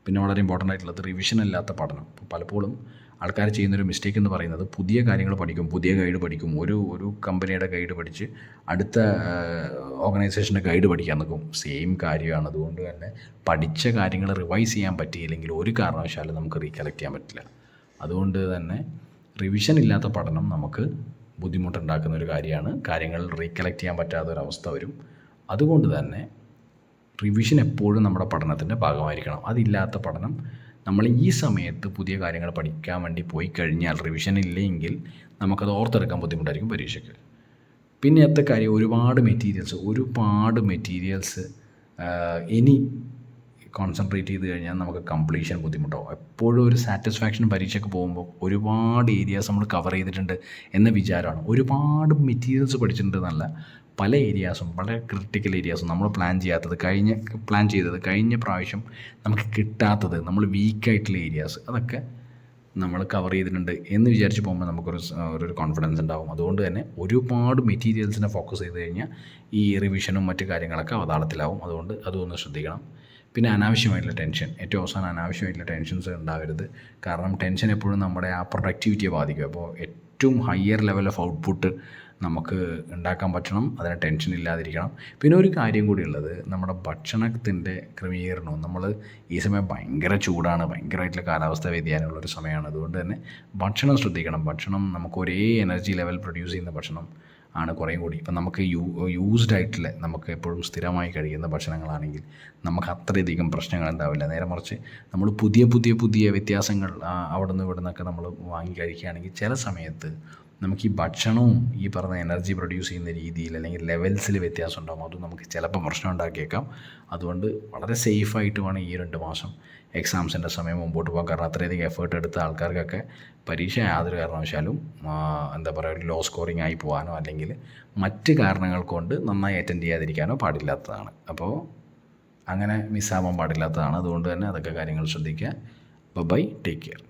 പിന്നെ വളരെ ഇമ്പോർട്ടൻ്റ് ആയിട്ടുള്ളത് റിവിഷൻ അല്ലാത്ത പഠനം. പലപ്പോഴും ആൾക്കാർ ചെയ്യുന്നൊരു മിസ്റ്റേക്ക് എന്ന് പറയുന്നത് പുതിയ കാര്യങ്ങൾ പഠിക്കും, പുതിയ ഗൈഡ് പഠിക്കും, ഒരു കമ്പനിയുടെ ഗൈഡ് പഠിച്ച് അടുത്ത ഓർഗനൈസേഷൻ്റെ ഗൈഡ് പഠിക്കാൻ നിൽക്കും. സെയിം കാര്യമാണ്. അതുകൊണ്ട് തന്നെ പഠിച്ച കാര്യങ്ങൾ റിവൈസ് ചെയ്യാൻ പറ്റിയില്ലെങ്കിൽ ഒരു കാരണവശാലും നമുക്ക് റീകളക്ട് ചെയ്യാൻ പറ്റില്ല. അതുകൊണ്ട് തന്നെ റിവിഷൻ ഇല്ലാത്ത പഠനം നമുക്ക് ബുദ്ധിമുട്ടുണ്ടാക്കുന്ന ഒരു കാര്യമാണ്. കാര്യങ്ങൾ റീകളക്ട് ചെയ്യാൻ പറ്റാത്തൊരവസ്ഥ വരും. അതുകൊണ്ട് തന്നെ റിവിഷൻ എപ്പോഴും നമ്മുടെ പഠനത്തിൻ്റെ ഭാഗമായിരിക്കണം. അതില്ലാത്ത പഠനം നമ്മൾ ഈ സമയത്ത് പുതിയ കാര്യങ്ങൾ പഠിക്കാൻ വേണ്ടി പോയി കഴിഞ്ഞാൽ റിവിഷൻ ഇല്ലെങ്കിൽ നമുക്കത് ഓർത്തെടുക്കാൻ ബുദ്ധിമുട്ടായിരിക്കും പരീക്ഷയ്ക്ക്. പിന്നത്തെ കാര്യം ഒരുപാട് മെറ്റീരിയൽസ് ഇനി കോൺസെൻട്രേറ്റ് ചെയ്ത് കഴിഞ്ഞാൽ നമുക്ക് കംപ്ലീഷൻ ബുദ്ധിമുട്ടാവും. എപ്പോഴും ഒരു സാറ്റിസ്ഫാക്ഷൻ പരീക്ഷയ്ക്ക് പോകുമ്പോൾ ഒരുപാട് ഏരിയാസ് നമ്മൾ കവർ ചെയ്തിട്ടുണ്ട് എന്ന വിചാരമാണ്. ഒരുപാട് മെറ്റീരിയൽസ് പഠിച്ചിട്ടുണ്ട് എന്നല്ല, പല ഏരിയാസും വളരെ ക്രിട്ടിക്കൽ ഏരിയാസും നമ്മൾ പ്ലാൻ ചെയ്തത് കഴിഞ്ഞ പ്രാവശ്യം നമുക്ക് കിട്ടാത്തത്, നമ്മൾ വീക്കായിട്ടുള്ള ഏരിയാസ് അതൊക്കെ നമ്മൾ കവർ ചെയ്തിട്ടുണ്ട് എന്ന് വിചാരിച്ച് പോകുമ്പോൾ നമുക്കൊരു കോൺഫിഡൻസ് ഉണ്ടാവും. അതുകൊണ്ട് തന്നെ ഒരുപാട് മെറ്റീരിയൽസിനെ ഫോക്കസ് ചെയ്ത് കഴിഞ്ഞാൽ ഈ റിവിഷനും മറ്റു കാര്യങ്ങളൊക്കെ അവതാളത്തിലാവും. അതുകൊണ്ട് അതൊന്ന് ശ്രദ്ധിക്കണം. പിന്നെ അനാവശ്യമായിട്ടുള്ള ടെൻഷൻ, ഏറ്റവും അവസാനം അനാവശ്യമായിട്ടുള്ള ടെൻഷൻസ് ഉണ്ടാവരുത്. കാരണം ടെൻഷൻ എപ്പോഴും നമ്മുടെ ആ പ്രൊഡക്ടിവിറ്റിയെ ബാധിക്കും. അപ്പോൾ ഏറ്റവും ഹയർ ലെവൽ ഓഫ് ഔട്ട്പുട്ട് നമുക്ക് ഉണ്ടാക്കാൻ പറ്റണം, അതിന് ടെൻഷൻ ഇല്ലാതിരിക്കണം. പിന്നെ ഒരു കാര്യം കൂടിയുള്ളത്, നമ്മുടെ ഭക്ഷണത്തിൻ്റെ ക്രമീകരണവും. നമ്മൾ ഈ സമയം ഭയങ്കര ചൂടാണ്, ഭയങ്കരമായിട്ടുള്ള കാലാവസ്ഥ വ്യതിയാനമുള്ളൊരു സമയമാണ്. അതുകൊണ്ട് തന്നെ ഭക്ഷണം ശ്രദ്ധിക്കണം. ഭക്ഷണം നമുക്ക് ഒരേ എനർജി ലെവൽ പ്രൊഡ്യൂസ് ചെയ്യുന്ന ഭക്ഷണം ആണ് കുറേ കൂടി. ഇപ്പം നമുക്ക് യൂസ്ഡ് ആയിട്ടുള്ള, നമുക്ക് എപ്പോഴും സ്ഥിരമായി കഴിയുന്ന ഭക്ഷണങ്ങളാണെങ്കിൽ നമുക്ക് അത്രയധികം പ്രശ്നങ്ങൾ ഉണ്ടാവില്ല. നേരെ മറിച്ച് നമ്മൾ പുതിയ വ്യത്യാസങ്ങൾ അവിടെ നിന്ന് ഇവിടെ നിന്നൊക്കെ നമ്മൾ വാങ്ങി കഴിക്കുകയാണെങ്കിൽ ചില സമയത്ത് നമുക്ക് ഈ ഭക്ഷണവും ഈ പറഞ്ഞ എനർജി പ്രൊഡ്യൂസ് ചെയ്യുന്ന രീതിയിൽ അല്ലെങ്കിൽ ലെവൽസിൽ വ്യത്യാസം ഉണ്ടാകും. അതും നമുക്ക് ചിലപ്പോൾ പ്രശ്നം ഉണ്ടാക്കിയേക്കാം. അതുകൊണ്ട് വളരെ സേഫായിട്ട് വേണം ഈ 2 മാസം എക്സാംസിൻ്റെ സമയം മുമ്പോട്ട് പോകാൻ. കാരണം അത്രയധികം എഫേർട്ട് എടുത്ത ആൾക്കാർക്കൊക്കെ പരീക്ഷ യാതൊരു കാരണവശാലും ഒരു ലോ സ്കോറിങ് ആയി പോകാനോ അല്ലെങ്കിൽ മറ്റ് കാരണങ്ങൾ കൊണ്ട് നന്നായി അറ്റൻഡ് ചെയ്യാതിരിക്കാനോ പാടില്ലാത്തതാണ്. അപ്പോൾ അങ്ങനെ മിസ്സാവാൻ പാടില്ലാത്തതാണ്. അതുകൊണ്ട് തന്നെ അതൊക്കെ കാര്യങ്ങൾ ശ്രദ്ധിക്കുക. Bye, take care.